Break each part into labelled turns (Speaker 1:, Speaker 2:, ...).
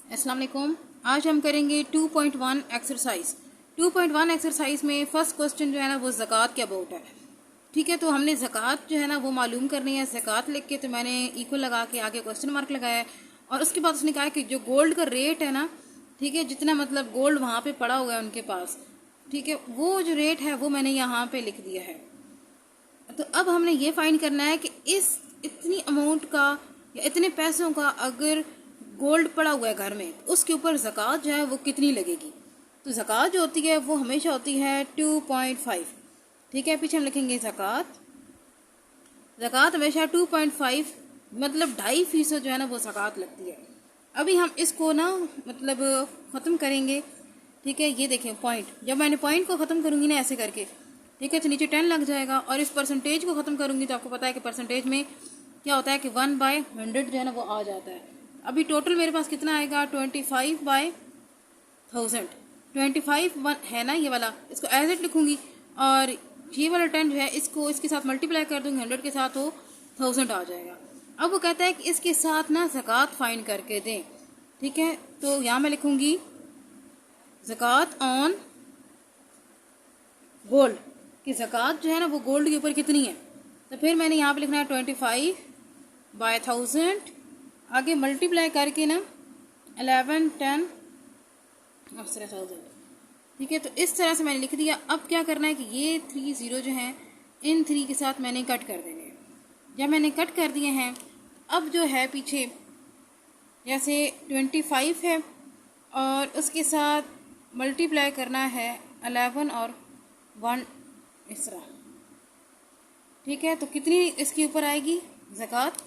Speaker 1: अस्सलाम वालेकुम। आज हम करेंगे 2.1 एक्सरसाइज। 2.1 एक्सरसाइज में फर्स्ट क्वेश्चन जो है ना वो ज़कात के अबाउट है। ठीक है, तो हमने ज़कात जो है ना वो मालूम करनी है। ज़कात लिख के तो मैंने इक्वल लगा के आगे क्वेश्चन मार्क लगाया है और उसके बाद उसने कहा कि जो गोल्ड का रेट है ना, ठीक है, जितना मतलब गोल्ड वहाँ पे पड़ा हुआ है उनके पास, ठीक है, वो जो रेट है वो मैंने यहाँ पे लिख दिया है। तो अब हमने ये फाइंड करना है कि इस इतनी अमाउंट का या इतने पैसों का अगर गोल्ड पड़ा हुआ है घर में, उसके ऊपर ज़कात जो है वो कितनी लगेगी। तो ज़कात जो होती है वो हमेशा होती है 2.5। ठीक है, पीछे हम लिखेंगे ज़कात हमेशा 2.5 मतलब 2.5% जो है ना वो ज़कात लगती है। अभी हम इसको ना मतलब ख़त्म करेंगे। ठीक है, ये देखें पॉइंट, जब मैंने पॉइंट को ख़त्म करूँगी ना ऐसे करके, ठीक है, तो नीचे 10 लग जाएगा और इस परसेंटेज को ख़त्म करूँगी तो आपको पता है कि परसेंटेज में क्या होता है कि 1/100 जो है ना वो आ जाता है। अभी टोटल मेरे पास कितना आएगा 25/1000। 25 है ना ये वाला, इसको एज इट लिखूँगी और ये वाला 10 जो है इसको इसके साथ मल्टीप्लाई कर दूँगी 100 के साथ, तो 1000 आ जाएगा। अब वो कहता है कि इसके साथ ना ज़कात फाइंड करके दें। ठीक है, तो यहाँ मैं लिखूँगी ज़कात ऑन गोल्ड कि ज़कात जो है ना वो गोल्ड के ऊपर कितनी है। तो फिर मैंने यहाँ पे लिखना है 25/1000, आगे मल्टीप्लाई करके ना 11 10 और 1000। ठीक है, तो इस तरह से मैंने लिख दिया। अब क्या करना है कि ये 3 0 जो हैं इन 3 के साथ मैंने कट कर देने। जब मैंने कट कर दिए हैं, अब जो है पीछे जैसे 25 है और उसके साथ मल्टीप्लाई करना है 11 और 1 इस तरह। ठीक है, तो कितनी इसके ऊपर आएगी ज़कात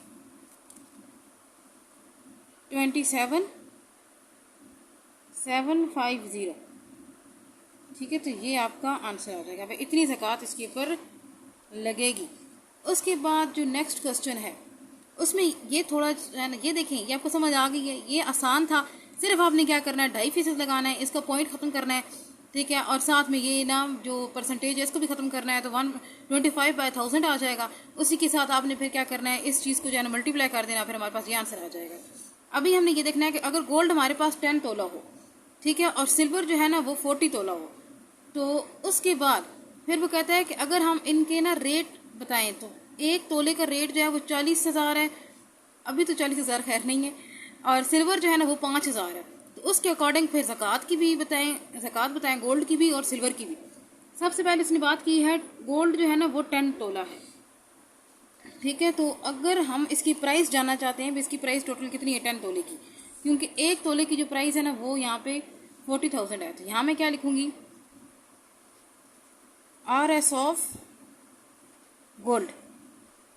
Speaker 1: 27,750। ठीक है, तो ये आपका आंसर आ जाएगा। भाई इतनी ज़कात इसके ऊपर लगेगी। उसके बाद जो नेक्स्ट क्वेश्चन है उसमें ये थोड़ा ये देखें, ये आपको समझ आ गई है, ये आसान था। सिर्फ आपने क्या करना है 2.5% लगाना है, इसका पॉइंट ख़त्म करना है। ठीक है, और साथ में ये ना जो परसेंटेज है इसको भी ख़त्म करना है, तो 125/1000 आ जाएगा। उसी के साथ आपने फिर क्या करना है, इस चीज़ को जो है ना मल्टीप्लाई कर देना, फिर हमारे पास ये आंसर आ जाएगा। अभी हमने ये देखना है कि अगर गोल्ड हमारे पास 10 तोला हो, ठीक है, और सिल्वर जो है ना वो 40 तोला हो, तो उसके बाद फिर वो कहता है कि अगर हम इनके ना रेट बताएं तो एक तोले का रेट जो है वो 40,000 है। अभी तो 40,000 खैर नहीं है। और सिल्वर जो है ना वो 5,000 है। तो उसके अकॉर्डिंग फिर ज़कात की भी बताएं, ज़कात बताएं गोल्ड की भी और सिल्वर की भी। सबसे पहले इसने बात की है गोल्ड जो है ना वो 10 तोला है। ठीक है, तो अगर हम इसकी प्राइस जानना चाहते हैं, इसकी प्राइस टोटल कितनी है 10 तोले की, क्योंकि एक तोले की जो प्राइस है ना वो यहाँ पे 40,000 है। तो यहाँ मैं क्या लिखूंगी RS ऑफ गोल्ड।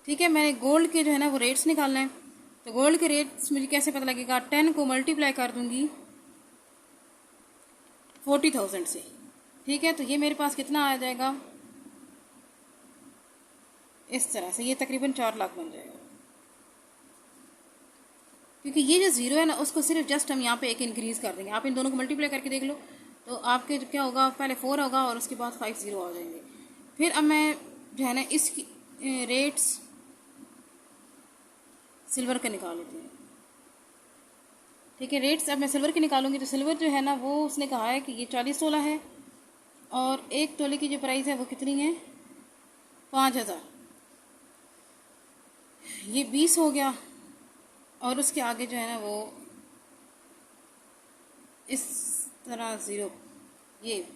Speaker 1: ठीक है, मैंने गोल्ड के जो है ना वो रेट्स निकालना है। तो गोल्ड के रेट्स मुझे कैसे पता लगेगा, 10 को मल्टीप्लाई कर दूंगी 40,000 से। ठीक है, तो ये मेरे पास कितना आ जाएगा इस तरह से, ये तकरीबन 4 लाख बन जाएगा। क्योंकि ये जो ज़ीरो है ना उसको सिर्फ जस्ट हम यहाँ पे एक इंक्रीज़ कर देंगे। आप इन दोनों को मल्टीप्लाई करके देख लो तो आपके क्या होगा, पहले 4 होगा और उसके बाद 5 0 आ जाएंगे। फिर अब मैं जो है ना इसकी रेट्स सिल्वर के निकाल लेते हैं। ठीक है, रेट्स अब मैं सिल्वर की निकालूंगी। तो सिल्वर जो है ना वो उसने कहा है कि ये 40 तोला है और एक तोले की जो प्राइस है वो कितनी है 5,000। ये 20 हो गया और उसके आगे जो है ना वो इस तरह 0, ये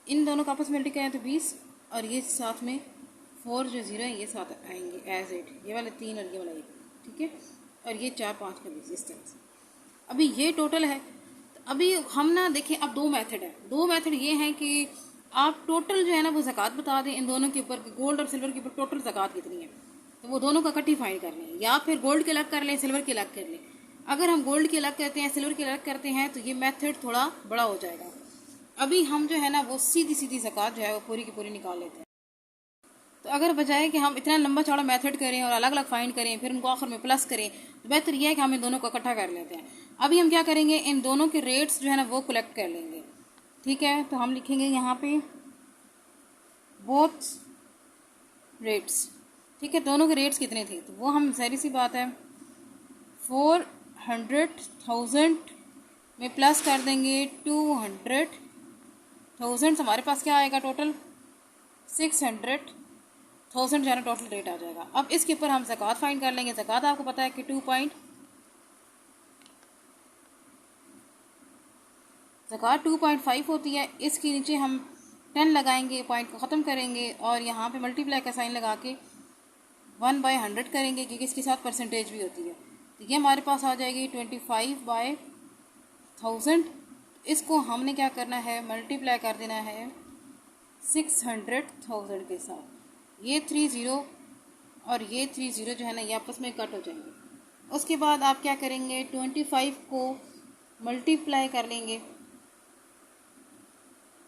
Speaker 1: इन दोनों का आपस में मल्टीप्लाई है तो 20 और ये साथ में 4 जो 0 है ये साथ आएंगे एज इट, ये वाले 3 और ये वाला 1। ठीक है, और ये 4 5 का 20 इस तरह से। अभी ये टोटल है। तो अभी हम ना देखें, अब 2 मेथड है। 2 मेथड ये हैं कि आप टोटल जो है ना वो ज़कात बता दें इन दोनों के ऊपर, गोल्ड और सिल्वर के ऊपर टोटल ज़कात कितनी है, तो वो दोनों का इकट्ठी फाइंड कर लें, या फिर गोल्ड के अलग कर लें सिल्वर के अलग कर लें। अगर हम गोल्ड के अलग करते हैं सिल्वर के अलग करते हैं तो ये मेथड थोड़ा बड़ा हो जाएगा। अभी हम जो है ना वो सीधी सीधी ज़कात जो है वो पूरी की पूरी निकाल लेते हैं। तो अगर बजाय कि हम इतना लंबा चौड़ा मेथड करें और अलग अलग फाइंड करें फिर उनको आखिर में प्लस करें, तो बेहतर यह है कि हम इन दोनों को इकट्ठा कर लेते हैं। अभी हम क्या करेंगे, इन दोनों के रेट्स जो है ना वो कलेक्ट कर लेंगे। ठीक है, तो हम लिखेंगे यहाँ पे बोथ रेट्स। ठीक है, दोनों के रेट्स कितने थे, तो वो हम सारी सी बात है 400,000 में प्लस कर देंगे 200,000, हमारे पास क्या आएगा टोटल 600,000 जो है ना टोटल रेट आ जाएगा। अब इसके ऊपर हम ज़कात फाइंड कर लेंगे। ज़कात आपको पता है कि ज़कात 2.5 होती है। इसके नीचे हम 10 लगाएंगे, पॉइंट को ख़त्म करेंगे और यहाँ पे मल्टीप्लाई का साइन लगा के 1/100 करेंगे, क्योंकि इसके साथ परसेंटेज भी होती है। तो ये हमारे पास आ जाएगी 25/1000। इसको हमने क्या करना है, मल्टीप्लाई कर देना है 600,000 के साथ। ये 30 और ये 30 जो है ना ये आपस में कट हो जाएंगे। उसके बाद आप क्या करेंगे, 25 को मल्टीप्लाई कर लेंगे।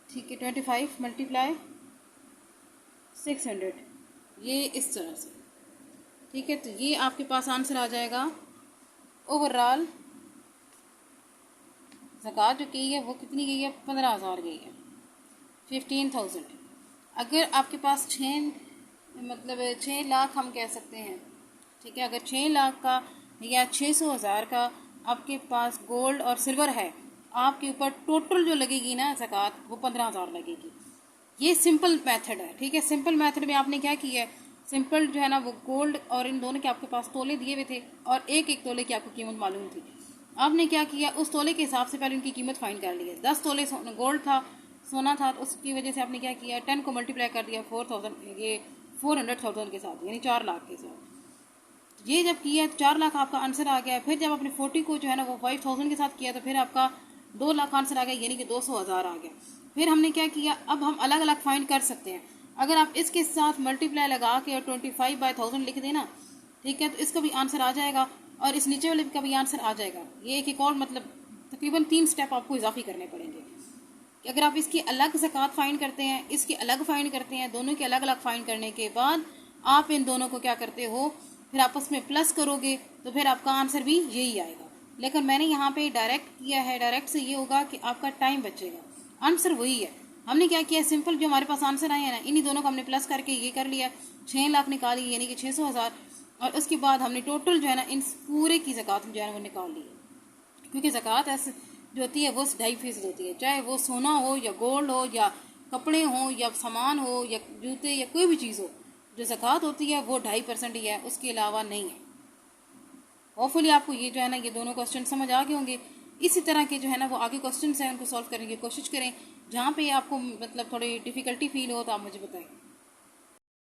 Speaker 1: ठीक है, 25 मल्टीप्लाई 600, ये इस तरह से। ठीक है, तो ये आपके पास आंसर आ जाएगा। ओवरऑल ज़कात जो की है वो कितनी गई है, 15,000 गई है, 15,000। अगर आपके पास 6 लाख हम कह सकते हैं, ठीक है, अगर 6 लाख का या 600,000 का आपके पास गोल्ड और सिल्वर है, आपके ऊपर टोटल जो लगेगी ना ज़कात वो 15,000 लगेगी। ये सिंपल मेथड है। ठीक है, सिंपल मेथड में आपने क्या किया है, सिंपल जो है ना वो गोल्ड और इन दोनों के आपके पास तोले दिए हुए थे और एक एक तोले की आपको कीमत मालूम थी। आपने क्या किया, उस तोले के हिसाब से पहले उनकी कीमत फाइंड कर ली है। 10 तोले गोल्ड था, सोना था, तो उसकी वजह से आपने क्या किया, 10 को मल्टीप्लाई कर दिया 400,000 के साथ, यानी 4 लाख के साथ। ये जब किया तो 4 लाख आपका आंसर आ गया। फिर जब आपने 40 को जो है ना वो 5,000 के साथ किया तो फिर आपका 2 लाख आंसर आ गया, यानी कि 200,000 आ गया। फिर हमने क्या किया, अब हम अलग अलग फाइंड कर सकते हैं। अगर आप इसके साथ मल्टीप्लाई लगा के और 25/1000 लिख देना, ठीक है, तो इसका भी आंसर आ जाएगा और इस नीचे वाले का भी आंसर आ जाएगा। ये एक और मतलब तकरीबन 3 स्टेप आपको इजाफी करने पड़ेंगे कि अगर आप इसकी अलग ज़कात फाइंड करते हैं, इसकी अलग फाइंड करते हैं, दोनों के अलग अलग फाइंड करने के बाद आप इन दोनों को क्या करते हो, फिर आपस में प्लस करोगे तो फिर आपका आंसर भी यही आएगा। लेकिन मैंने यहाँ पे डायरेक्ट किया है, डायरेक्ट से ये होगा कि आपका टाइम बचेगा, आंसर वही है। हमने क्या किया, सिंपल जो हमारे पास आंसर आए हैं ना, इन्हीं दोनों को हमने प्लस करके ये कर लिया, 6 लाख निकाली यानी कि 600,000, और उसके बाद हमने टोटल जो है ना इन पूरे की ज़कात जो है ना वो निकाल ली। क्योंकि ज़कात ऐसे जो होती है वो 2.5% होती है, चाहे वो सोना हो या गोल्ड हो या कपड़े हो या सामान हो या जूते या कोई भी चीज़ हो, जो ज़कात होती है वो 2.5% ही है, उसके अलावा नहीं है। होपफुली आपको ये जो है ना ये दोनों क्वेश्चन समझ आ गए होंगे। इसी तरह के जो है ना वो आगे क्वेश्चन हैं उनको सॉल्व करने की कोशिश करें। जहाँ पे आपको मतलब थोड़ी डिफ़िकल्टी फील हो तो आप मुझे बताएं।